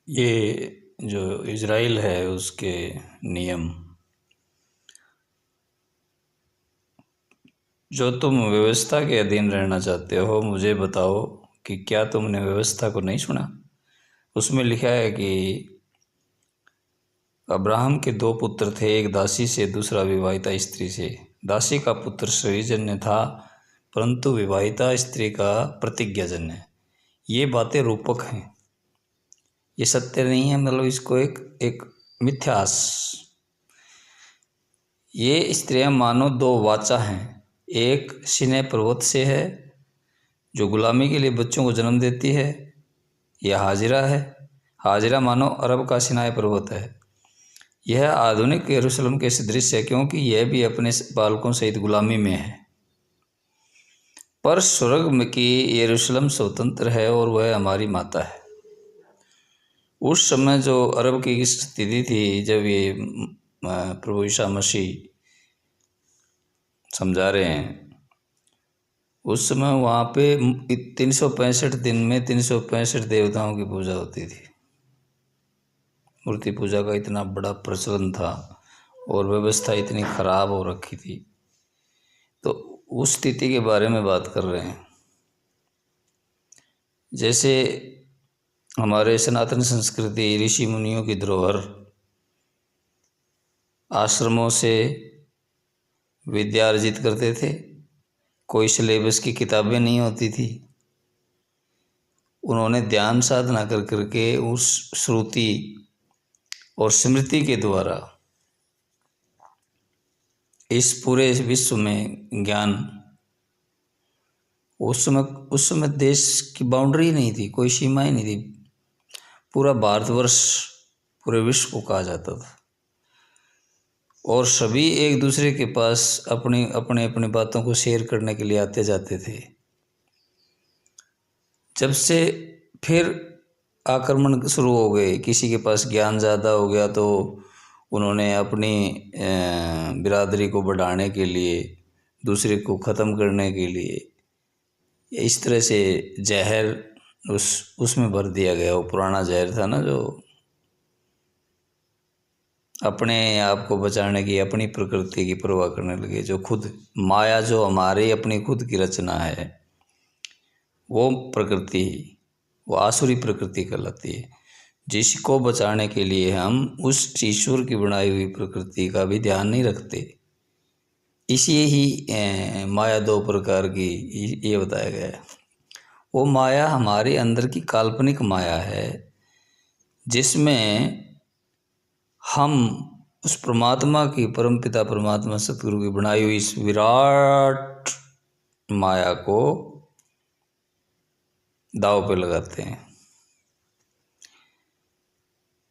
ये जो इज़राइल है उसके नियम, जो तुम व्यवस्था के अधीन रहना चाहते हो, मुझे बताओ कि क्या तुमने व्यवस्था को नहीं सुना। उसमें लिखा है कि अब्राहम के दो पुत्र थे, एक दासी से, दूसरा विवाहिता स्त्री से। दासी का पुत्र शरीरजन्य था, परंतु विवाहिता स्त्री का प्रतिज्ञाजन्य। ये बातें रूपक हैं, ये सत्य नहीं है, मतलब इसको एक एक मिथ्यास। ये स्त्रियां मानो दो वाचा हैं। एक सिने पर्वत से है, जो गुलामी के लिए बच्चों को जन्म देती है, यह हाजिरा है। हाजिरा मानो अरब का सिनाई पर्वत है। यह आधुनिक यरूशलेम के सदृश है, क्योंकि यह भी अपने बालकों सहित गुलामी में है। पर स्वर्ग में की यरूशलेम स्वतंत्र है और वह हमारी माता है। उस समय जो अरब की स्थिति थी, जब ये प्रभु ईसा मसीह समझा रहे हैं, उस समय वहाँ पे 365 दिन में 365 देवताओं की पूजा होती थी। मूर्ति पूजा का इतना बड़ा प्रचलन था और व्यवस्था इतनी खराब हो रखी थी। तो उस स्थिति के बारे में बात कर रहे हैं। जैसे हमारे सनातन संस्कृति ऋषि मुनियों की धरोहर, आश्रमों से विद्या अर्जित करते थे, कोई सिलेबस की किताबें नहीं होती थी। उन्होंने ध्यान साधना कर करके उस श्रुति और स्मृति के द्वारा इस पूरे विश्व में ज्ञान, उस समय देश की बाउंड्री नहीं थी, कोई सीमा ही नहीं थी। पूरा भारतवर्ष पूरे विश्व को कहा जाता था और सभी एक दूसरे के पास अपनी अपने बातों को शेयर करने के लिए आते जाते थे। जब से फिर आक्रमण शुरू हो गए, किसी के पास ज्ञान ज़्यादा हो गया तो उन्होंने अपनी बिरादरी को बढ़ाने के लिए, दूसरे को ख़त्म करने के लिए इस तरह से जहर उसमें भर दिया गया। वो पुराना जहर था ना, जो अपने आप को बचाने की, अपनी प्रकृति की परवाह करने लगे। जो खुद माया, जो हमारी अपनी खुद की रचना है, वो प्रकृति, वो आसुरी प्रकृति कहलाती है, जिसको बचाने के लिए हम उस ईश्वर की बनाई हुई प्रकृति का भी ध्यान नहीं रखते। इसी ही माया दो प्रकार की ये बताया गया है। वो माया हमारे अंदर की काल्पनिक माया है, जिसमें हम उस परमात्मा की, परमपिता परमात्मा सतगुरु की बनाई हुई इस विराट माया को दांव पे लगाते हैं।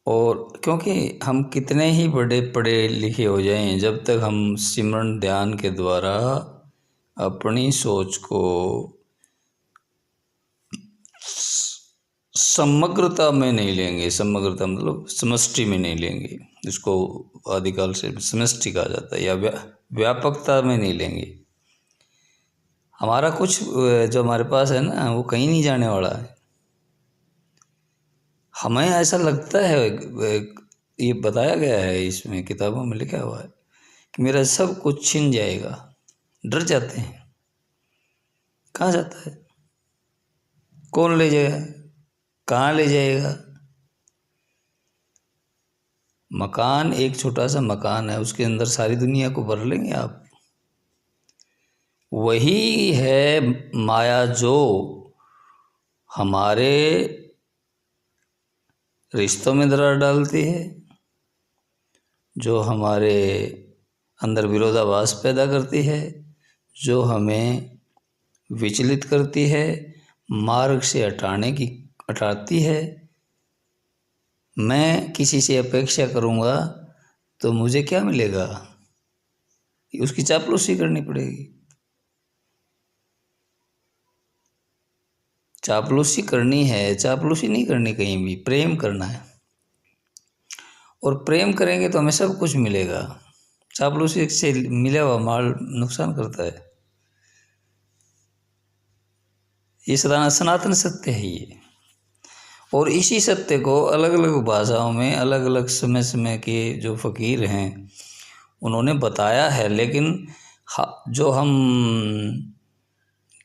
और क्योंकि हम कितने ही बड़े पढ़े लिखे हो जाएं, जब तक हम सिमरन ध्यान के द्वारा अपनी सोच को समग्रता में नहीं लेंगे, समग्रता मतलब समष्टि में नहीं लेंगे, जिसको आदिकाल से समष्टि कहा जाता है, या व्यापकता में नहीं लेंगे, हमारा कुछ जो हमारे पास है ना, वो कहीं नहीं जाने वाला है। हमें ऐसा लगता है, ये बताया गया है इसमें, किताबों में लिखा हुआ है कि मेरा सब कुछ छिन जाएगा। डर जाते हैं, कहाँ जाता है, कौन ले जाएगा, कहाँ ले जाएगा। मकान एक छोटा सा मकान है, उसके अंदर सारी दुनिया को भर लेंगे आप। वही है माया, जो हमारे रिश्तों में दरार डालती है, जो हमारे अंदर विरोधाभास पैदा करती है, जो हमें विचलित करती है, मार्ग से हटाती है। मैं किसी से अपेक्षा करूँगा तो मुझे क्या मिलेगा, उसकी चापलूसी करनी पड़ेगी। चापलूसी करनी है, चापलूसी नहीं करनी, कहीं भी प्रेम करना है। और प्रेम करेंगे तो हमें सब कुछ मिलेगा। चापलूसी से मिला हुआ माल नुकसान करता है। ये सनातन सत्य है ये। और इसी सत्य को अलग अलग भाषाओं में अलग अलग समय समय के जो फ़कीर हैं उन्होंने बताया है, लेकिन जो हम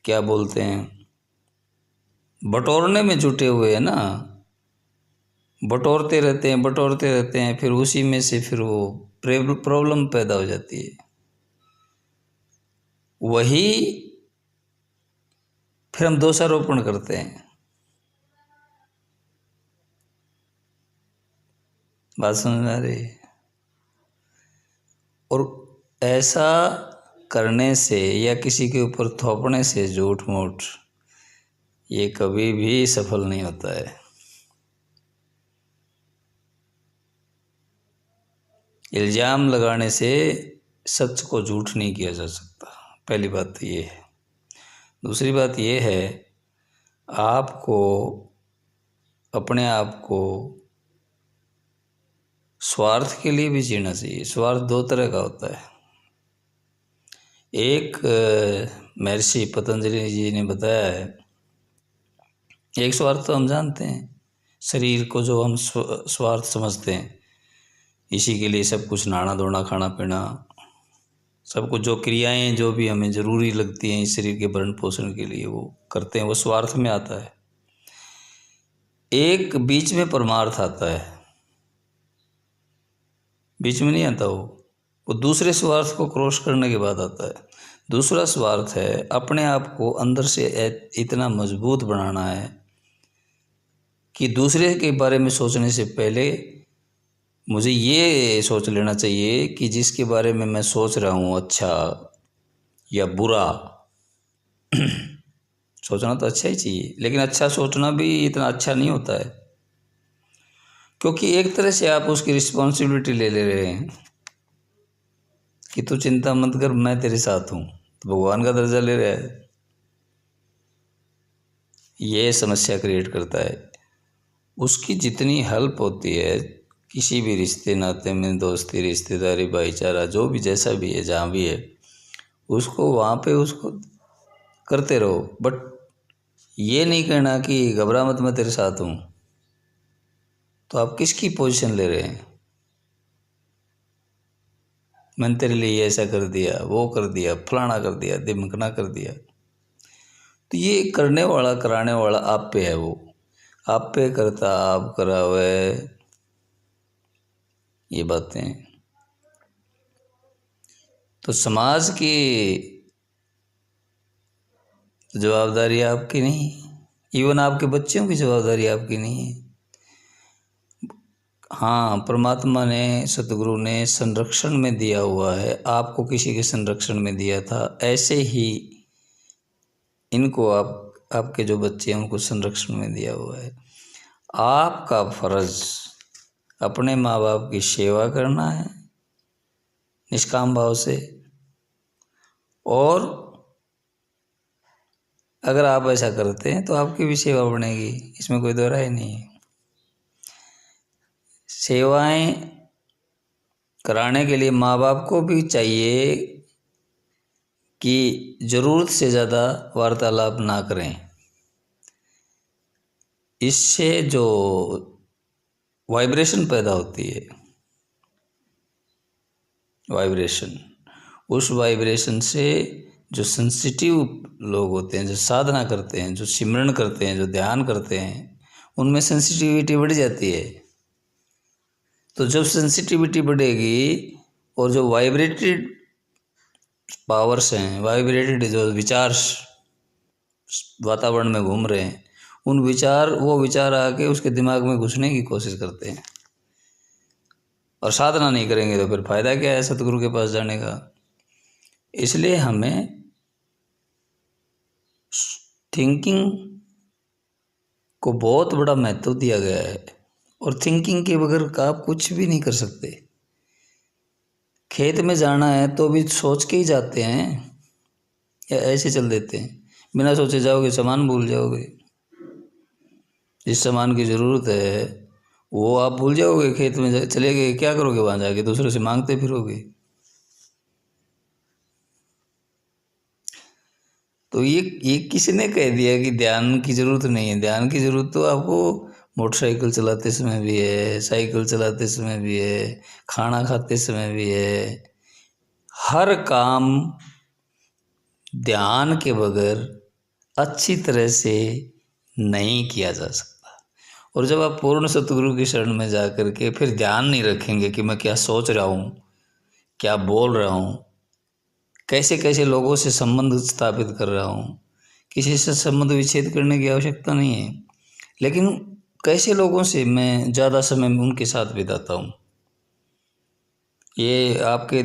क्या बोलते हैं बटोरने में जुटे हुए हैं ना, बटोरते रहते हैं, फिर उसी में से फिर वो प्रॉब्लम पैदा हो जाती है। वही फिर हम दोषारोपण करते हैं। बात समझ में आ रही है? और ऐसा करने से या किसी के ऊपर थोपने से झूठ मूठ ये कभी भी सफल नहीं होता है। इल्ज़ाम लगाने से सच को झूठ नहीं किया जा सकता, पहली बात तो ये है। दूसरी बात ये है, आपको अपने आप को स्वार्थ के लिए भी जीना चाहिए। स्वार्थ दो तरह का होता है। एक महर्षि पतंजलि जी ने बताया है, एक स्वार्थ तो हम जानते हैं, शरीर को जो हम स्वार्थ समझते हैं, इसी के लिए सब कुछ नहाना धोना खाना पीना सब कुछ जो क्रियाएं जो भी हमें ज़रूरी लगती हैं इस शरीर के भरण पोषण के लिए वो करते हैं, वो स्वार्थ में आता है। एक बीच में परमार्थ आता है, बीच में नहीं आता वो दूसरे स्वार्थ को क्रॉस करने के बाद आता है। दूसरा स्वार्थ है अपने आप को अंदर से इतना मजबूत बनाना है कि दूसरे के बारे में सोचने से पहले मुझे ये सोच लेना चाहिए कि जिसके बारे में मैं सोच रहा हूँ अच्छा या बुरा सोचना तो अच्छा ही चाहिए, लेकिन अच्छा सोचना भी इतना अच्छा नहीं होता है, क्योंकि एक तरह से आप उसकी रिस्पॉन्सिबिलिटी ले रहे हैं कि तू चिंता मत कर मैं तेरे साथ हूँ, तो भगवान का दर्जा ले रहा है। ये समस्या क्रिएट करता है। उसकी जितनी हेल्प होती है किसी भी रिश्ते नाते में, दोस्ती रिश्तेदारी भाईचारा जो भी जैसा भी है जहाँ भी है, उसको वहाँ पे उसको करते रहो, बट ये नहीं कहना कि घबरा मत मैं तेरे साथ हूँ। तो आप किसकी पोजीशन ले रहे हैं? मैंने तेरे लिए ऐसा कर दिया, वो कर दिया, फलाना कर दिया, दिमकना कर दिया। तो ये करने वाला कराने वाला आप पे है, वो आप पे करता आप करा हुआ है ये बातें। तो समाज की जवाबदारी आपकी नहीं, इवन आपके बच्चों की जवाबदारी आपकी नहीं है। हाँ, परमात्मा ने सतगुरु ने संरक्षण में दिया हुआ है, आपको किसी के संरक्षण में दिया था, ऐसे ही इनको आपके जो बच्चे हैं उनको संरक्षण में दिया हुआ है। आपका फर्ज अपने माँ बाप की सेवा करना है निष्काम भाव से, और अगर आप ऐसा करते हैं तो आपकी भी सेवा बनेगी, इसमें कोई दो राय नहीं है। सेवाएं कराने के लिए माँ बाप को भी चाहिए कि ज़रूरत से ज़्यादा वार्तालाप ना करें। इससे जो वाइब्रेशन पैदा होती है, वाइब्रेशन, उस वाइब्रेशन से जो सेंसिटिव लोग होते हैं, जो साधना करते हैं, जो सिमरन करते हैं, जो ध्यान करते हैं, उनमें सेंसिटिविटी बढ़ जाती है। तो जब सेंसिटिविटी बढ़ेगी और जो वाइब्रेटेड पावर्स हैं, वाइब्रेटेड जो विचार वातावरण में घूम रहे हैं, वो विचार आके उसके दिमाग में घुसने की कोशिश करते हैं। और साधना नहीं करेंगे तो फिर फायदा क्या है सतगुरु के पास जाने का? इसलिए हमें थिंकिंग को बहुत बड़ा महत्व दिया गया है, और थिंकिंग के बगैर का आप कुछ भी नहीं कर सकते। खेत में जाना है तो भी सोच के ही जाते हैं या ऐसे चल देते हैं? बिना सोचे जाओगे सामान भूल जाओगे, जिस सामान की ज़रूरत है वो आप भूल जाओगे। खेत में चले गए, क्या करोगे वहाँ जाके? दूसरों से मांगते फिरोगे। तो ये किसने कह दिया कि ध्यान की ज़रूरत नहीं है? ध्यान की ज़रूरत तो आपको मोटरसाइकिल चलाते समय भी है, साइकिल चलाते समय भी है, खाना खाते समय भी है। हर काम ध्यान के बगैर अच्छी तरह से नहीं किया जा सकता। और जब आप पूर्ण सतगुरु की शरण में जा कर के फिर ध्यान नहीं रखेंगे कि मैं क्या सोच रहा हूँ, क्या बोल रहा हूँ, कैसे कैसे लोगों से संबंध स्थापित कर रहा हूँ, किसी से संबंध विच्छेद करने की आवश्यकता नहीं है, लेकिन कैसे लोगों से मैं ज़्यादा समय उनके साथ बिताता हूँ, ये आपके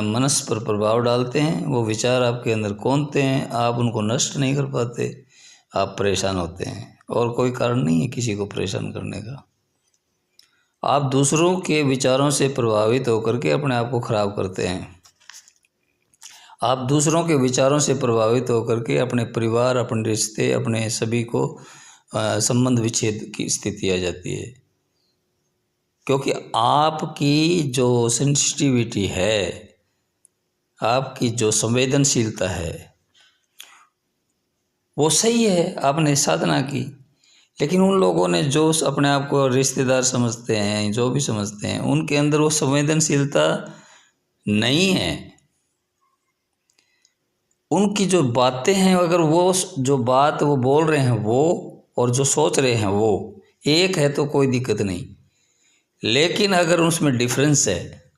मनस पर प्रभाव डालते हैं। वो विचार आपके अंदर कौंधते हैं, आप उनको नष्ट नहीं कर पाते, आप परेशान होते हैं। और कोई कारण नहीं है किसी को परेशान करने का। आप दूसरों के विचारों से प्रभावित होकर के अपने आप को खराब करते हैं। आप दूसरों के विचारों से प्रभावित होकर के अपने परिवार, अपने रिश्ते, अपने सभी को संबंध विच्छेद की स्थिति आ जाती है। क्योंकि आपकी जो सेंसिटिविटी है, आपकी जो संवेदनशीलता है, वो सही है, आपने साधना की। लेकिन उन लोगों ने जो अपने आप को रिश्तेदार समझते हैं, जो भी समझते हैं, उनके अंदर वो संवेदनशीलता नहीं है। उनकी जो बातें हैं, अगर वो जो बात वो बोल रहे हैं वो और जो सोच रहे हैं वो एक है तो कोई दिक्कत नहीं। लेकिन अगर उसमें डिफरेंस है,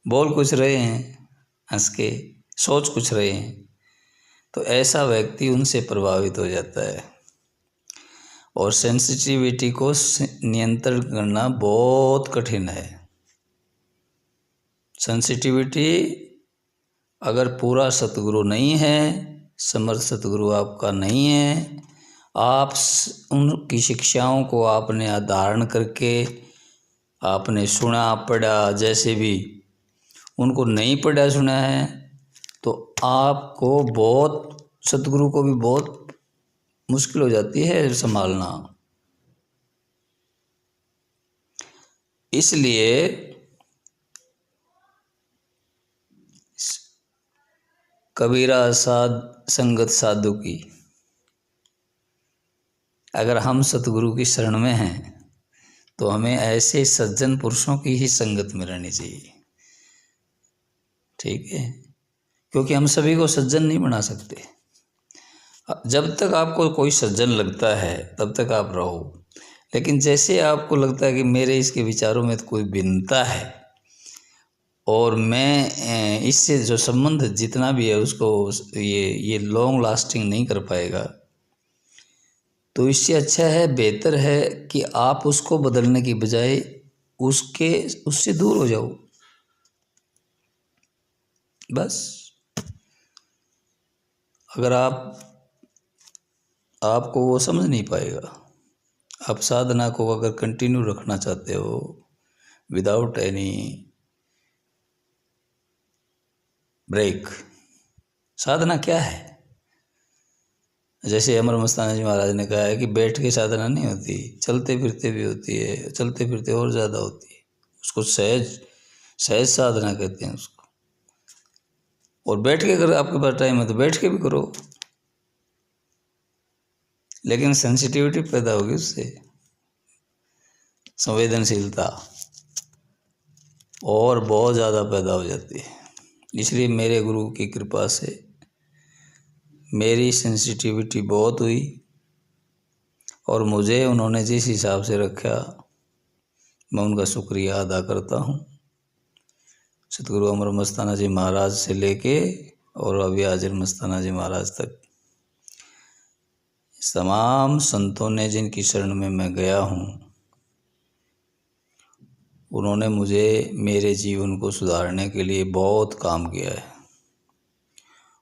बोल कुछ रहे हैं हंस के, सोच कुछ रहे हैं, तो ऐसा व्यक्ति उनसे प्रभावित हो जाता है। और सेंसिटिविटी को नियंत्रण करना बहुत कठिन है। सेंसिटिविटी अगर पूरा सतगुरु नहीं है, समर्थ सतगुरु आपका नहीं है, आप उनकी शिक्षाओं को आपने धारण करके आपने सुना पढ़ा, जैसे भी उनको नहीं पढ़ा सुना है, तो आपको बहुत, सतगुरु को भी बहुत मुश्किल हो जाती है संभालना। इसलिए कबीरा साध संगत साधु की, अगर हम सतगुरु की शरण में हैं तो हमें ऐसे सज्जन पुरुषों की ही संगत में रहनी चाहिए। ठीक है, क्योंकि हम सभी को सज्जन नहीं बना सकते। जब तक आपको कोई सज्जन लगता है तब तक आप रहो, लेकिन जैसे आपको लगता है कि मेरे इसके विचारों में तो कोई भिन्नता है और मैं इससे जो संबंध जितना भी है उसको ये लॉन्ग लास्टिंग नहीं कर पाएगा, तो इससे अच्छा है, बेहतर है कि आप उसको बदलने की बजाय उससे दूर हो जाओ। बस अगर आपको वो समझ नहीं पाएगा। आप साधना को अगर कंटिन्यू रखना चाहते हो विदाउट एनी ब्रेक, साधना क्या है? जैसे अमर मस्ताना जी महाराज ने कहा है कि बैठ के साधना नहीं होती, चलते फिरते भी होती है, चलते फिरते और ज़्यादा होती है। उसको सहज सहज साधना कहते हैं उसको। और बैठ के अगर आपके पास टाइम है तो बैठ के भी करो, लेकिन सेंसिटिविटी पैदा होगी उससे, संवेदनशीलता और बहुत ज़्यादा पैदा हो जाती है। इसलिए मेरे गुरु की कृपा से मेरी सेंसिटिविटी बहुत हुई और मुझे उन्होंने जिस हिसाब से रखा, मैं उनका शुक्रिया अदा करता हूँ। सतगुरु अमर मस्ताना जी महाराज से लेके और अभी हाजिर मस्ताना जी महाराज तक तमाम संतों ने जिनकी शरण में मैं गया हूँ, उन्होंने मुझे मेरे जीवन को सुधारने के लिए बहुत काम किया है।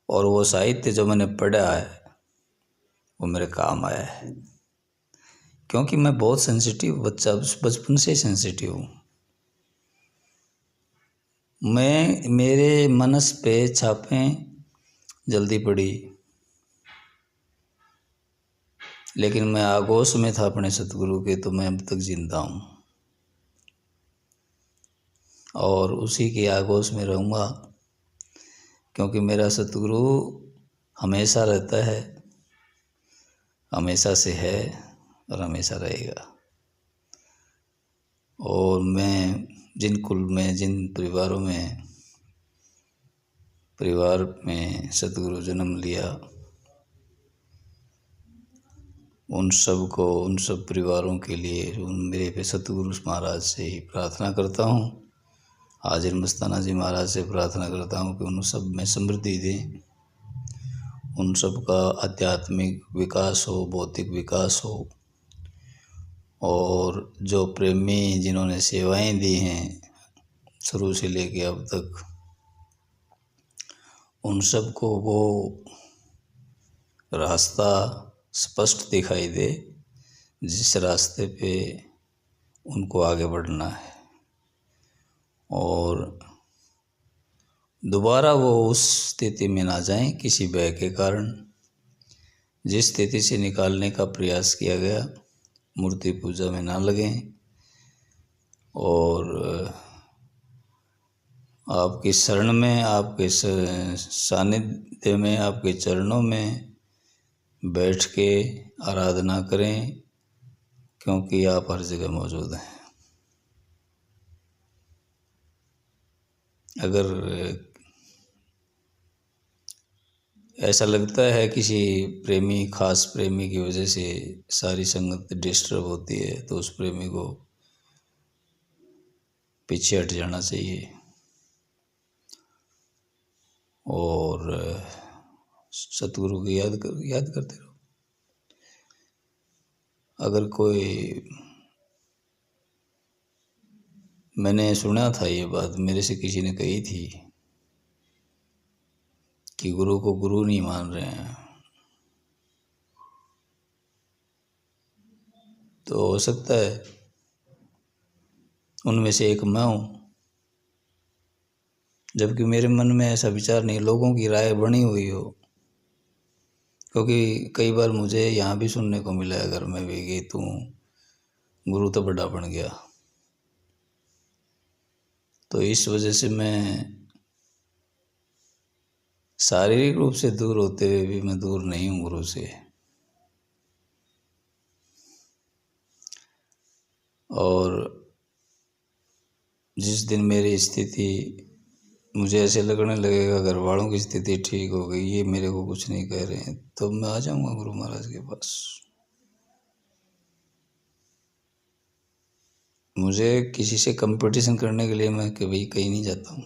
और वो साहित्य जो मैंने पढ़ा है वो मेरे काम आया है, क्योंकि मैं बहुत सेंसिटिव बच्चा, बचपन से सेंसिटिव हूँ। मेरे मनस पे छापें जल्दी पड़ी, लेकिन मैं आगोश में था अपने सतगुरु के, तो मैं अब तक जिंदा हूँ और उसी के आगोश में रहूँगा, क्योंकि मेरा सतगुरु हमेशा रहता है, हमेशा से है और हमेशा रहेगा। और मैं जिन कुल में, जिन परिवार में सतगुरु जन्म लिया, उन सब परिवारों के लिए मेरे पे सतगुरु महाराज से ही प्रार्थना करता हूँ। हाजिर मस्ताना जी महाराज से प्रार्थना करता हूँ कि उन सब में समृद्धि दें, उन सब का आध्यात्मिक विकास हो, भौतिक विकास हो, और जो प्रेमी जिन्होंने सेवाएं दी हैं शुरू से लेके अब तक, उन सब को वो रास्ता स्पष्ट दिखाई दे जिस रास्ते पे उनको आगे बढ़ना है, और दोबारा वो उस स्थिति में ना जाएं किसी भय के कारण। जिस स्थिति से निकालने का प्रयास किया गया, मूर्ति पूजा में ना लगें, और आपकी शरण में, आपके सानिध्य में, आपके चरणों में बैठ के आराधना करें, क्योंकि आप हर जगह मौजूद हैं। अगर ऐसा लगता है किसी खास प्रेमी की वजह से सारी संगत डिस्टर्ब होती है, तो उस प्रेमी को पीछे हट जाना चाहिए और सतगुरु की याद करते रहो। अगर कोई, मैंने सुना था ये बात, मेरे से किसी ने कही थी कि गुरु को गुरु नहीं मान रहे हैं, तो हो सकता है उनमें से एक मैं हूँ, जबकि मेरे मन में ऐसा विचार नहीं, लोगों की राय बनी हुई हो। क्योंकि कई बार मुझे यहाँ भी सुनने को मिला है घर में भी कि तू गुरु तो बड़ा बन गया। तो इस वजह से मैं शारीरिक रूप से दूर होते हुए भी मैं दूर नहीं हूँ गुरु से। और जिस दिन मेरी स्थिति, मुझे ऐसे लगने लगेगा घर वालों की स्थिति ठीक हो गई, ये मेरे को कुछ नहीं कह रहे हैं, तो मैं आ जाऊँगा गुरु महाराज के पास। मुझे किसी से कंपटीशन करने के लिए मैं कभी कहीं नहीं जाता हूँ।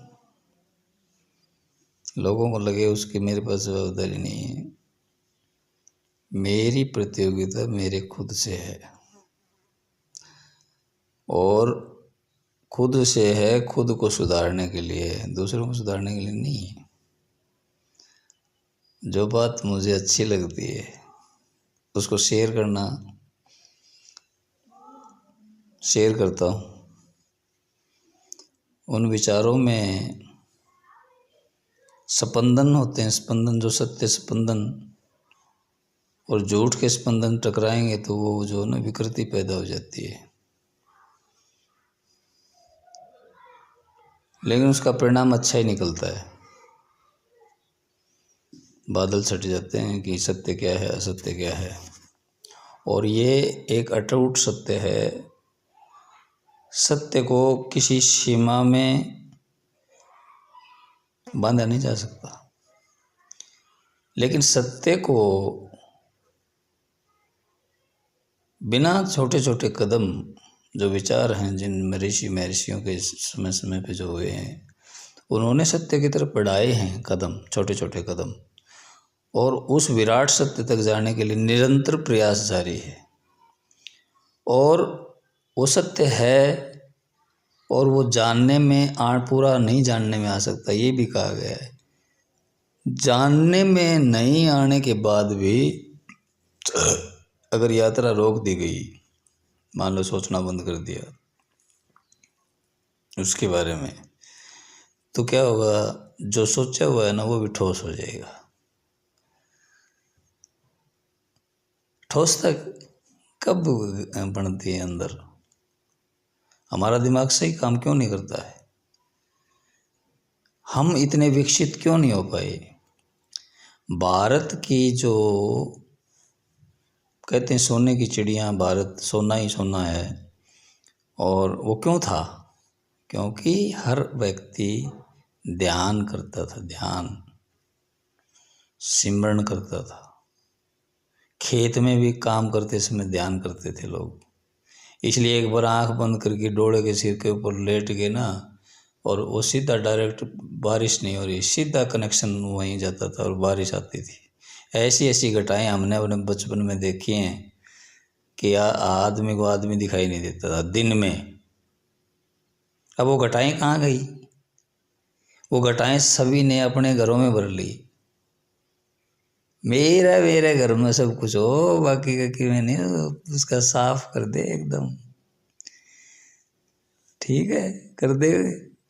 लोगों को लगे उसकी मेरे पास जवाबदारी नहीं है। मेरी प्रतियोगिता मेरे खुद से है, और खुद से है, खुद को सुधारने के लिए है, दूसरों को सुधारने के लिए नहीं है। जो बात मुझे अच्छी लगती है उसको शेयर करता हूँ। उन विचारों में स्पंदन होते हैं, स्पंदन, जो सत्य स्पंदन और झूठ के स्पंदन टकराएंगे तो वो जो ना विकृति पैदा हो जाती है, लेकिन उसका परिणाम अच्छा ही निकलता है। बादल छट जाते हैं कि सत्य क्या है, असत्य क्या है, और ये एक अटूट सत्य है। सत्य को किसी सीमा में बांधा नहीं जा सकता, लेकिन सत्य को बिना छोटे छोटे कदम, जो विचार हैं जिन ऋषि महर्षियों के समय पे जो हुए हैं, उन्होंने सत्य की तरफ बढ़ाए हैं कदम, छोटे छोटे कदम, और उस विराट सत्य तक जाने के लिए निरंतर प्रयास जारी है। और वो सत्य है, और वो जानने में पूरा नहीं जानने में आ सकता, ये भी कहा गया है। जानने में नहीं आने के बाद भी अगर यात्रा रोक दी गई, मान लो सोचना बंद कर दिया उसके बारे में, तो क्या होगा, जो सोचा हुआ है ना वो भी ठोस हो जाएगा। ठोस तक कब बनती है अंदर? हमारा दिमाग सही काम क्यों नहीं करता है? हम इतने विकसित क्यों नहीं हो पाए? भारत की जो कहते हैं सोने की चिड़िया, भारत सोना ही सोना है, और वो क्यों था? क्योंकि हर व्यक्ति ध्यान करता था, ध्यान सिमरन करता था। खेत में भी काम करते समय ध्यान करते थे लोग। इसलिए एक बार आंख बंद करके डोले के सिर के ऊपर लेट गए ना, और वो सीधा डायरेक्ट, बारिश नहीं हो रही, सीधा कनेक्शन वहीं जाता था और बारिश आती थी। ऐसी ऐसी घटनाएं हमने अपने बचपन में देखी हैं कि आदमी को आदमी दिखाई नहीं देता था दिन में। अब वो घटनाएं कहाँ गई? वो घटनाएं सभी ने अपने घरों में भर ली। मेरा मेरे घर में सब कुछ हो, बाकी का कि मैंने उसका साफ कर दे एकदम। ठीक है, कर दे,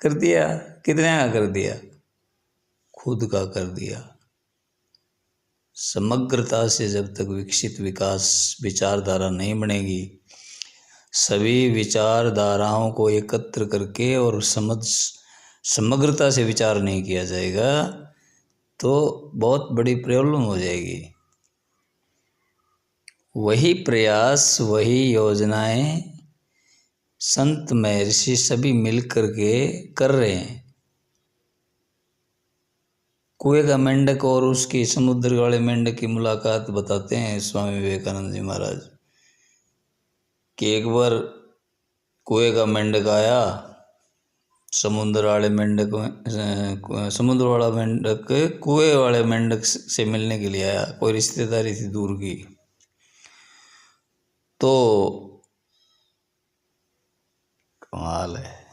कर दिया। कितने का कर दिया? खुद का कर दिया। समग्रता से जब तक विकसित विकास विचारधारा नहीं बनेगी, सभी विचारधाराओं को एकत्र करके और समग्रता से विचार नहीं किया जाएगा तो बहुत बड़ी प्रॉब्लम हो जाएगी। वही प्रयास, वही योजनाएं संत महर्षि सभी मिल करके कर रहे हैं। कुएं का मेंढक और उसकी समुद्र वाले मेंढक की मुलाकात बताते हैं स्वामी विवेकानंद जी महाराज कि एक बार कुएं का मेंढक आया, समुद्र वाले वाला मेंढक कुएं वाले मेंढक से मिलने के लिए आया। कोई रिश्तेदारी थी दूर की। तो कमाल है।